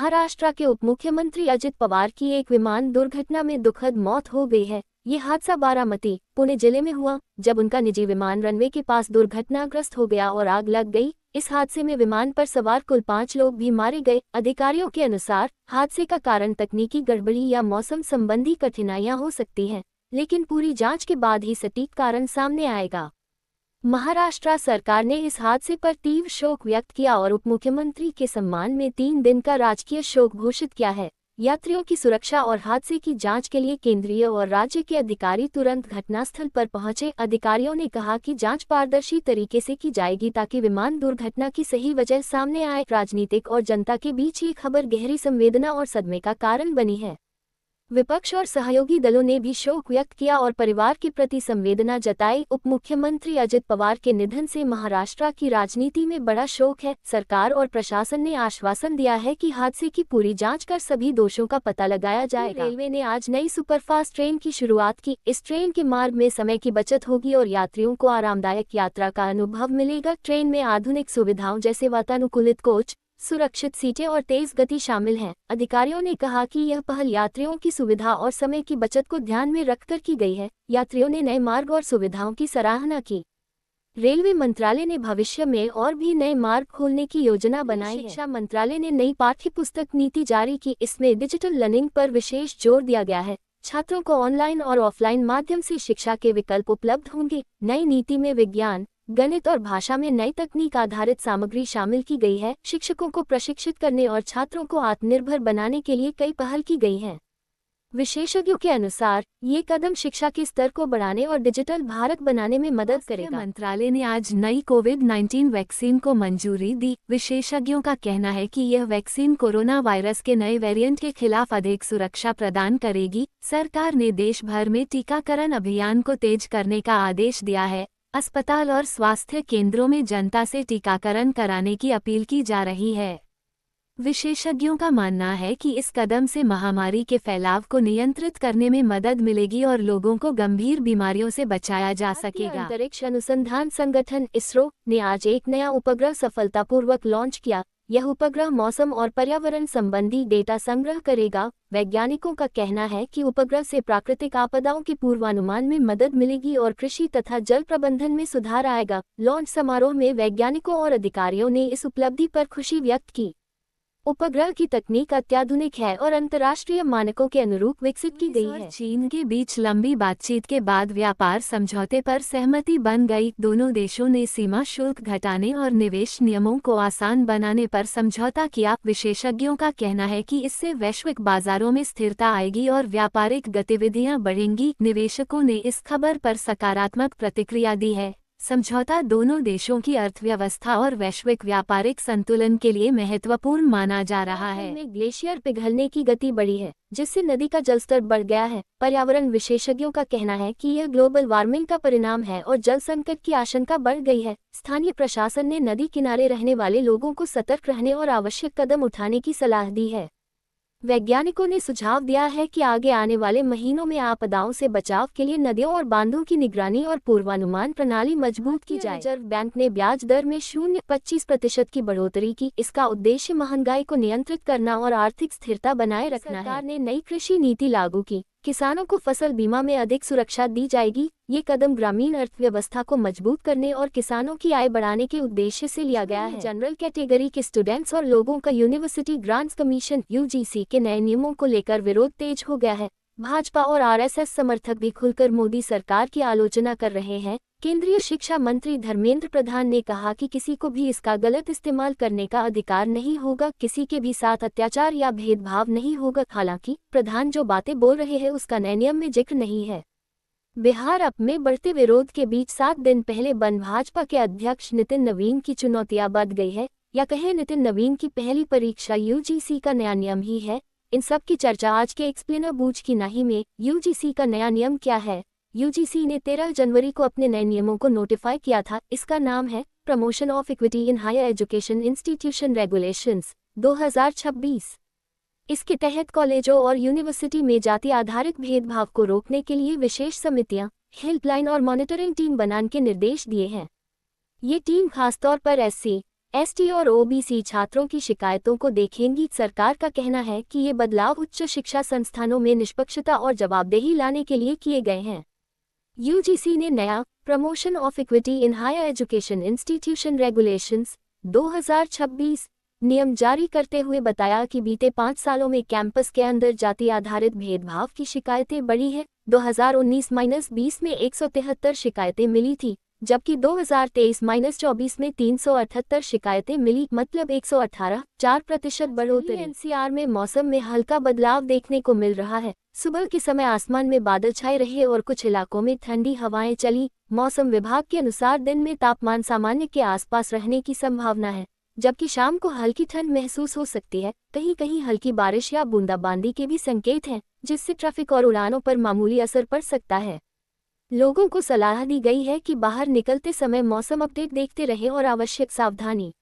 महाराष्ट्र के उप मुख्यमंत्री अजित पवार की एक विमान दुर्घटना में दुखद मौत हो गई है। ये हादसा बारामती, पुणे जिले में हुआ, जब उनका निजी विमान रनवे के पास दुर्घटनाग्रस्त हो गया और आग लग गई। इस हादसे में विमान पर सवार कुल 5 लोग भी मारे गए। अधिकारियों के अनुसार हादसे का कारण तकनीकी गड़बड़ी या मौसम संबंधी कठिनाइयां हो सकती हैं, लेकिन पूरी जांच के बाद ही सटीक कारण सामने आएगा। महाराष्ट्र सरकार ने इस हादसे पर तीव्र शोक व्यक्त किया और उप मुख्यमंत्री के सम्मान में 3 दिन का राजकीय शोक घोषित किया है। यात्रियों की सुरक्षा और हादसे की जांच के लिए केंद्रीय और राज्य के अधिकारी तुरंत घटनास्थल पर पहुंचे। अधिकारियों ने कहा कि जांच पारदर्शी तरीके से की जाएगी ताकि विमान दुर्घटना की सही वजह सामने आए। राजनीतिक और जनता के बीच ये खबर गहरी संवेदना और सदमे का कारण बनी है। विपक्ष और सहयोगी दलों ने भी शोक व्यक्त किया और परिवार के प्रति संवेदना जताई। उप मुख्यमंत्री अजित पवार के निधन से महाराष्ट्र की राजनीति में बड़ा शोक है। सरकार और प्रशासन ने आश्वासन दिया है कि हादसे की पूरी जांच कर सभी दोषियों का पता लगाया जाएगा। रेलवे ने आज नई सुपरफास्ट ट्रेन की शुरुआत की। इस ट्रेन के मार्ग में समय की बचत होगी और यात्रियों को आरामदायक यात्रा का अनुभव मिलेगा। ट्रेन में आधुनिक सुविधाओं जैसे वातानुकूलित कोच, सुरक्षित सीटें और तेज गति शामिल हैं। अधिकारियों ने कहा कि यह पहल यात्रियों की सुविधा और समय की बचत को ध्यान में रखकर की गई है। यात्रियों ने नए मार्ग और सुविधाओं की सराहना की। रेलवे मंत्रालय ने भविष्य में और भी नए मार्ग खोलने की योजना बनाई है। शिक्षा मंत्रालय ने नई पाठ्यपुस्तक नीति जारी की। इसमें डिजिटल लर्निंग पर विशेष जोर दिया गया है। छात्रों को ऑनलाइन और ऑफलाइन माध्यम से शिक्षा के विकल्प उपलब्ध होंगे। नई नीति में विज्ञान, गणित और भाषा में नई तकनीक आधारित सामग्री शामिल की गई है। शिक्षकों को प्रशिक्षित करने और छात्रों को आत्मनिर्भर बनाने के लिए कई पहल की गई हैं। विशेषज्ञों के अनुसार ये कदम शिक्षा के स्तर को बढ़ाने और डिजिटल भारत बनाने में मदद करेगा। मंत्रालय ने आज नई कोविड-19 वैक्सीन को मंजूरी दी। विशेषज्ञों का कहना है कि यह वैक्सीन कोरोना वायरस के नए वेरिएंट के खिलाफ अधिक सुरक्षा प्रदान करेगी। सरकार ने देश भर में टीकाकरण अभियान को तेज करने का आदेश दिया है। अस्पताल और स्वास्थ्य केंद्रों में जनता से टीकाकरण कराने की अपील की जा रही है। विशेषज्ञों का मानना है कि इस कदम से महामारी के फैलाव को नियंत्रित करने में मदद मिलेगी और लोगों को गंभीर बीमारियों से बचाया जा सकेगा। अंतरिक्ष अनुसंधान संगठन इसरो ने आज एक नया उपग्रह सफलतापूर्वक लॉन्च किया। यह उपग्रह मौसम और पर्यावरण संबंधी डेटा संग्रह करेगा। वैज्ञानिकों का कहना है कि उपग्रह से प्राकृतिक आपदाओं के पूर्वानुमान में मदद मिलेगी और कृषि तथा जल प्रबंधन में सुधार आएगा। लॉन्च समारोह में वैज्ञानिकों और अधिकारियों ने इस उपलब्धि पर खुशी व्यक्त की। उपग्रह की तकनीक अत्याधुनिक है और अंतर्राष्ट्रीय मानकों के अनुरूप विकसित की गई है। चीन के बीच लंबी बातचीत के बाद व्यापार समझौते पर सहमति बन गई। दोनों देशों ने सीमा शुल्क घटाने और निवेश नियमों को आसान बनाने पर समझौता किया। विशेषज्ञों का कहना है कि इससे वैश्विक बाजारों में स्थिरता आएगी और व्यापारिक गतिविधियां बढ़ेंगी। निवेशकों ने इस खबर पर सकारात्मक प्रतिक्रिया दी है। समझौता दोनों देशों की अर्थव्यवस्था और वैश्विक व्यापारिक संतुलन के लिए महत्वपूर्ण माना जा रहा है। में ग्लेशियर पिघलने की गति बढ़ी है, जिससे नदी का जलस्तर बढ़ गया है। पर्यावरण विशेषज्ञों का कहना है कि यह ग्लोबल वार्मिंग का परिणाम है और जल संकट की आशंका बढ़ गई है। स्थानीय प्रशासन ने नदी किनारे रहने वाले लोगों को सतर्क रहने और आवश्यक कदम उठाने की सलाह दी है। वैज्ञानिकों ने सुझाव दिया है कि आगे आने वाले महीनों में आपदाओं से बचाव के लिए नदियों और बांधों की निगरानी और पूर्वानुमान प्रणाली मजबूत की जाए। रिजर्व बैंक ने ब्याज दर में 0.25% की बढ़ोतरी की। इसका उद्देश्य महंगाई को नियंत्रित करना और आर्थिक स्थिरता बनाए रखना है। सरकार ने नई कृषि नीति लागू की। किसानों को फसल बीमा में अधिक सुरक्षा दी जाएगी। ये कदम ग्रामीण अर्थव्यवस्था को मजबूत करने और किसानों की आय बढ़ाने के उद्देश्य से लिया गया है। जनरल कैटेगरी के स्टूडेंट्स और लोगों का यूनिवर्सिटी ग्रांट्स कमीशन (यूजीसी) के नए नियमों को लेकर विरोध तेज हो गया है। भाजपा और आरएसएस समर्थक भी खुलकर मोदी सरकार की आलोचना कर रहे हैं। केंद्रीय शिक्षा मंत्री धर्मेंद्र प्रधान ने कहा कि किसी को भी इसका गलत इस्तेमाल करने का अधिकार नहीं होगा। किसी के भी साथ अत्याचार या भेदभाव नहीं होगा। हालांकि प्रधान जो बातें बोल रहे हैं उसका नए नियम में जिक्र नहीं है। बिहार अब में बढ़ते विरोध के बीच 7 दिन पहले बंद भाजपा के अध्यक्ष नितिन नवीन की चुनौतियां बढ़ गई है। या कहें नितिन नवीन की पहली परीक्षा यूजीसी का नया नियम ही है। इन सब की चर्चा आज के एक्सप्लेनर बूझ की नहीं में। यूजीसी का नया नियम क्या है? यूजीसी ने 13 जनवरी को अपने नए नियमों को नोटिफाई किया था। इसका नाम है promotion of equity in higher education institution regulations 2026। इसके तहत कॉलेजों और यूनिवर्सिटी में जाति आधारित भेदभाव को रोकने के लिए विशेष समितियां, हेल्पलाइन और मॉनिटरिंग टीम बनाने के निर्देश दिए हैं। ये टीम खासतौर पर एससी, एसटी और ओबीसी छात्रों की शिकायतों को देखेंगी। सरकार का कहना है कि ये बदलाव उच्च शिक्षा संस्थानों में निष्पक्षता और जवाबदेही लाने के लिए किए गए हैं। यूजीसी ने नया promotion of equity in higher education institution regulations 2026 नियम जारी करते हुए बताया कि बीते 5 सालों में कैंपस के अंदर जाति आधारित भेदभाव की शिकायतें बढ़ी हैं। 2019-20 में 173 शिकायतें मिली थी, जबकि 2023-24 में 378 शिकायतें मिली, मतलब 118.4% बढ़ोतरी। एनसीआर में मौसम में हल्का बदलाव देखने को मिल रहा है। सुबह के समय आसमान में बादल छाए रहे और कुछ इलाकों में ठंडी हवाएं चली। मौसम विभाग के अनुसार दिन में तापमान सामान्य के आसपास रहने की संभावना है, जबकि शाम को हल्की ठंड महसूस हो सकती है। कहीं कहीं हल्की बारिश या बूंदाबांदी के भी संकेत हैं, जिससे ट्रैफिक और उड़ानों पर मामूली असर पड़ सकता है। लोगों को सलाह दी गई है कि बाहर निकलते समय मौसम अपडेट देखते रहें और आवश्यक सावधानी